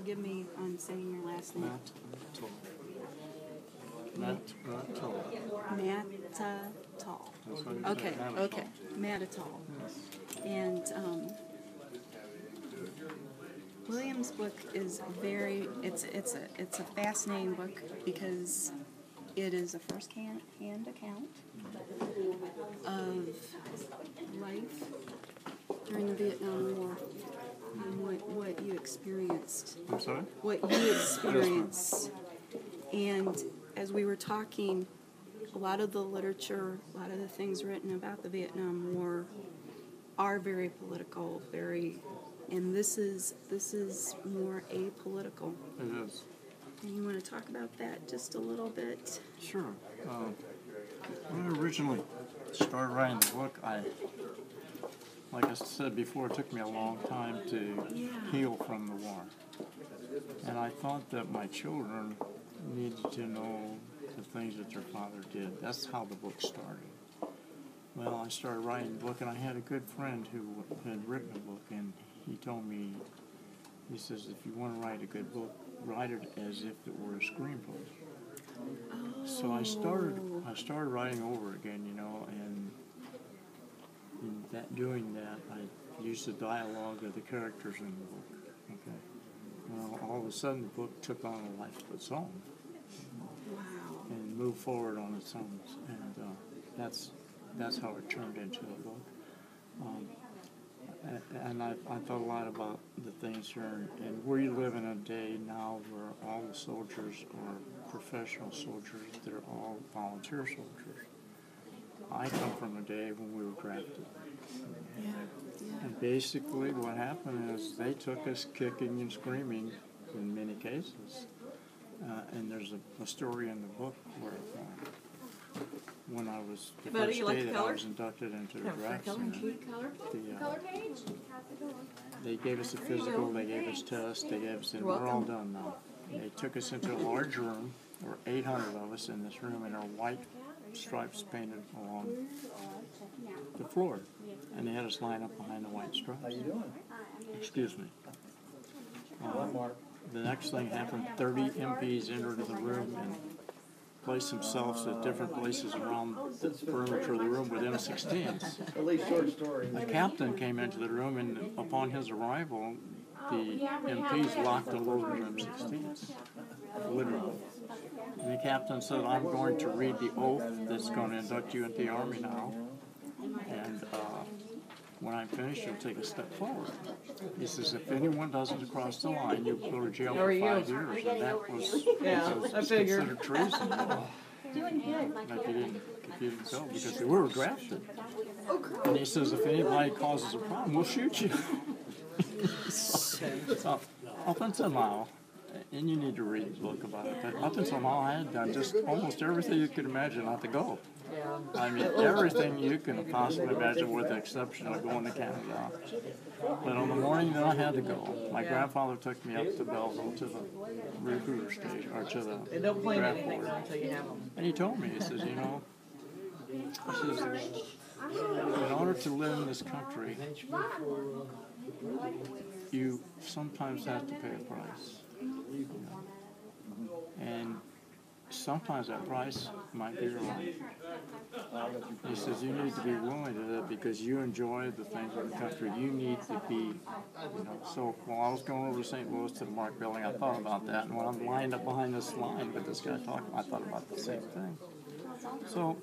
forgive me on saying your last name. Mattatall. Mattatall. Okay, Mattatall. Yes. And William's book is it's a fascinating book because it is a first-hand account of life during the Vietnam War and what you experienced. I'm sorry? What you experienced. And as we were talking, a lot of the literature, a lot of the things written about the Vietnam War are very political, and this is more apolitical. It is. And you want to talk about that just a little bit? Sure. When I originally started writing the book, like I said before, it took me a long time to heal from the war. And I thought that my children needed to know the things that their father did. That's how the book started. Well, I started writing the book, and I had a good friend who had written a book, and he told me, he says, if you want to write a good book, write it as if it were a screenplay. Oh. So I started writing over again, and in doing that, I used the dialogue of the characters in the book. Okay. Well, all of a sudden, the book took on a life of its own. Wow. And moved forward on its own, and that's how it turned into a book. And I thought a lot about the things here, and we live in a day now where all the soldiers are professional soldiers. They're all volunteer soldiers. I come from a day when we were drafted. Yeah. And basically what happened is they took us kicking and screaming in many cases. And there's a story in the book where when I was the first day that I was inducted into the draft center, they gave us a physical, they gave us tests, they gave us, and we're all done now. They took us into a large room. There were 800 of us in this room, and there were white stripes painted along the floor. And they had us line up behind the white stripes. How you doing? Excuse me. The next thing happened, 30 MPs entered the room and placed themselves at different places around the perimeter of the room with M16s. At least short story. The captain came into the room, and upon his arrival, the MPs locked all over M16s, literally. And the captain said, I'm going to read the oath that's going to induct you into the Army now, and when I'm finished, you'll take a step forward. He says, if anyone doesn't cross the line, you'll go to jail for 5 years. And that was considered treason. If you didn't go, because we were drafted. And he says, if anybody causes a problem, we'll shoot you. So, up until now, and you need to read the book about it, but up until now, I had done just almost everything you could imagine not to go. I mean, everything you can possibly imagine with the exception of going to Canada. But on the morning that I had to go, my grandfather took me up to Belleville to the recruiter station, or to the draft board. And he told me, he says, in order to live in this country, you sometimes have to pay a price. And sometimes that price might be your life. He says you need to be willing to do that because you enjoy the things of the country. You need to be, So while I was going over to St. Louis to the Mark Building, I thought about that. And when I'm lined up behind this line with this guy talking, I thought about the same thing. So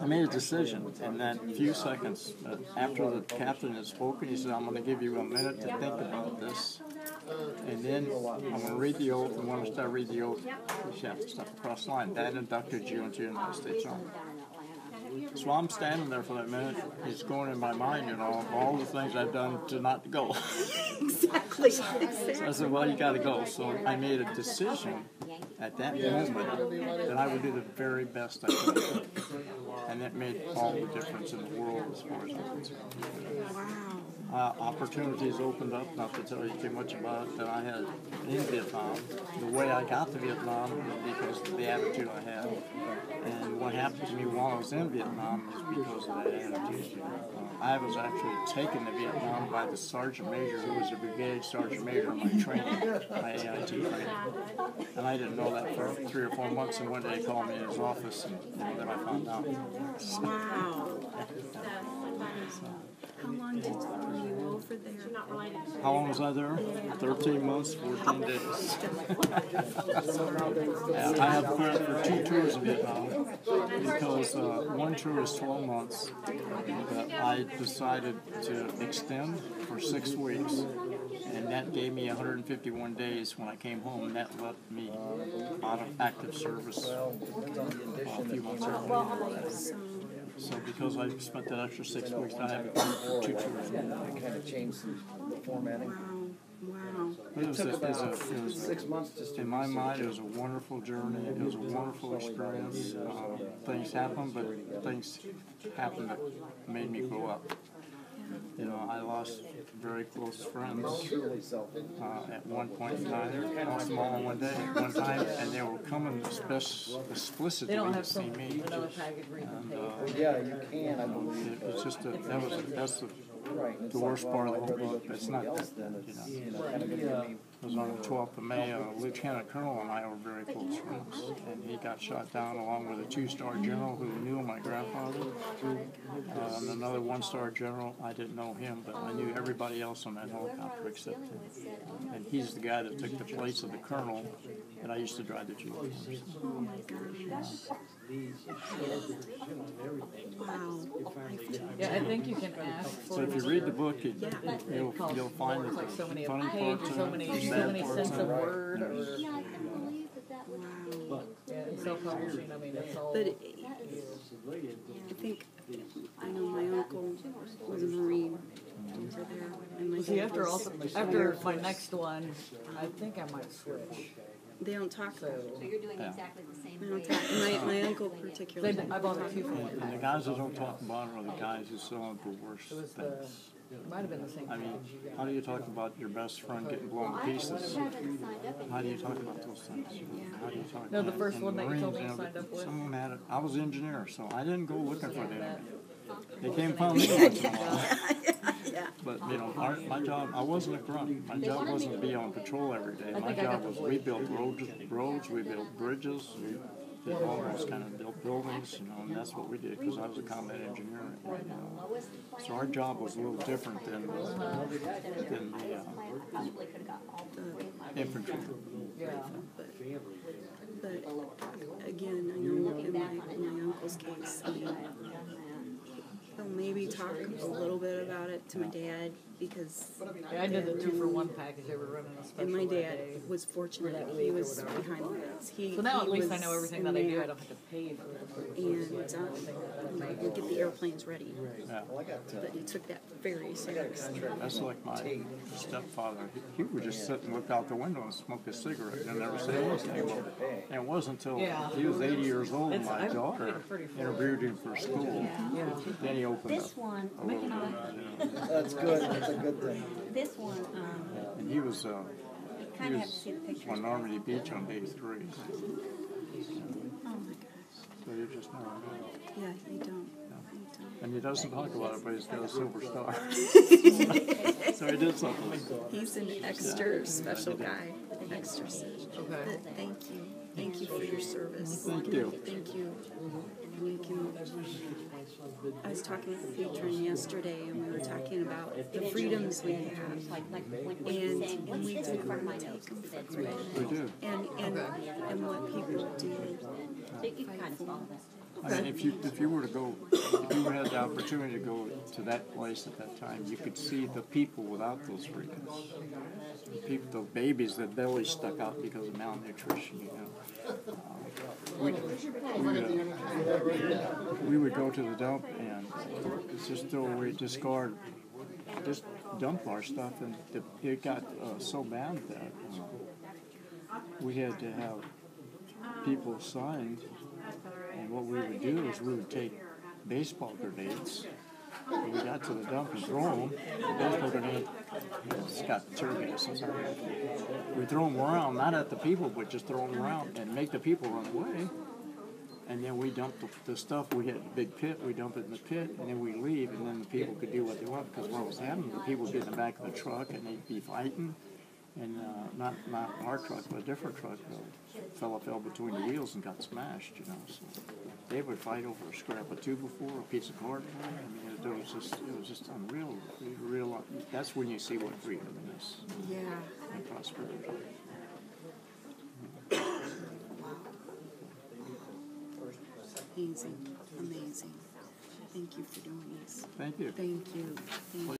I made a decision in that few seconds after the captain had spoken. He said, I'm going to give you a minute to think about this. And then I'm going to read the oath, and when I start reading the oath, you have to step across the line. That inducted you into the United States Army. So I'm standing there for that minute. It's going in my mind, all the things I've done to not go. Exactly. So I said, well, you got to go. So I made a decision at that moment that I would do the very best I could. And that made all the difference in the world as far as I'm concerned. Wow. opportunities opened up, not to tell you too much about it, that I had in Vietnam. The way I got to Vietnam was because of the attitude I had. And what happened to me while I was in Vietnam is because of that attitude. I was actually taken to Vietnam by the sergeant major, who was a brigade sergeant major in my training, my AIT training. And I didn't know that for 3 or 4 months, and one day he called me in his office, and then I found out. Wow. How long were you over there? How long was I there? 13 months, 14 days. I have credit for 2 tours of Vietnam because one tour is 12 months, but I decided to extend for 6 weeks, and that gave me 151 days when I came home, and that let me out of active service a few months earlier. So because I spent that extra 6 weeks, I have 2 tours. Kind of changed the formatting. Wow. It was 6 months just to in my mind, it was a wonderful journey. It was a wonderful experience. Things happened, but things happened that made me grow up. You know, I lost very close friends at one point in time. I lost them all in one day, one time, and they were coming explicitly to see me. And, yeah, you can, I believe. it's just that's the worst part of the whole book. It's not that, you know. It was on the 12th of May. Lieutenant Colonel and I were very close friends, and he got shot down along with a 2-star general who knew my grandfather, and another 1-star general. I didn't know him, but I knew everybody else on that helicopter except him. And he's the guy that took the place of the colonel that I used to drive the Jeep. Oh my gosh. Wow. Yeah, I think you can ask for. So if you read the book, you'll find that like so many funny page, parts so many cents of word, or Wow. yeah, and self-publishing. I mean, it's all. But I think, I know my uncle was a Marine over there. And my See, dad after was after my next one, I think I might switch. They don't talk. So you're doing exactly the same They don't way. talk. My uncle particularly. I bought a 2 for And the $1. guys that don't talk about it are the guys who saw the worst It was the. things. It might have been the same. I mean, how do you talk about your best friend getting blown to pieces? How do you talk about those things? How do you talk? No, the first and one that you told me Marines, you signed up with? Someone had it. I was an engineer, so I didn't go looking for the enemy. They came found me once in a while. Yeah. But, you know, my job, I wasn't a grunt. My job wasn't to be on patrol every day. My job was we built roads, we built bridges, we did all those kind of built buildings, you know, and that's what we did because I was a combat engineer. You know. So our job was a little different than the infantry. Yeah. But again, I know in my uncle's case, he'll maybe talk a little bit about it to my dad because. Yeah, I did the 2 for 1 package. They were running a special. And my that dad day. was fortunate that he was behind the lines. So now at least I know everything that I do. I don't have to pay for it. And we get the airplanes ready. Yeah. But he took that very seriously. That's like my stepfather. He would just sit and look out the window and smoke a cigarette and never say anything. Well, and it wasn't until he was 80 years old and my daughter interviewed him for school. Then he opened This up one, a little bit. You know. That's good, that's a good thing. this one, And he was kind of have to see the pictures. on Normandy Beach on day 3. Oh my gosh. So you just never know. Yeah, you don't. And he doesn't talk about it, but he's got a silver star. So he did something. He's an extra special guy. Extra special. Okay. But thank you. Thank you for your service. Thank you. Thank you. And you can. I was talking with a patron yesterday, and we were talking about the freedoms we have, and we do take them for granted. We do. And what people do. You can kind of follow that. I mean, if you were to go, if you had the opportunity to go to that place at that time, you could see the people without those freedoms. The people, the babies, their bellies stuck out because of malnutrition. You know, we would go to the dump and just throw away, discard, just dump our stuff, and it got so bad that we had to have people signed. And what we would do is we would take baseball grenades When we got to the dump and throw them, those were gonna, it's got tear gas in there. We throw them around, not at the people, but just throw them around and make the people run away. And then we dump the stuff. We had a big pit. We dump it in the pit, and then we leave, and then the people could do what they want. Because what was happening, the people would get in the back of the truck, and they'd be fighting. And not our truck, but a different truck. The fella fell between the wheels and got smashed. You know, so they would fight over a scrap of 2x4, a piece of cardboard. I mean, it was just unreal. Real. That's when you see what freedom is. Yeah. And prosperity. Amazing. Amazing. Thank you for doing this. Thank you. Thank you.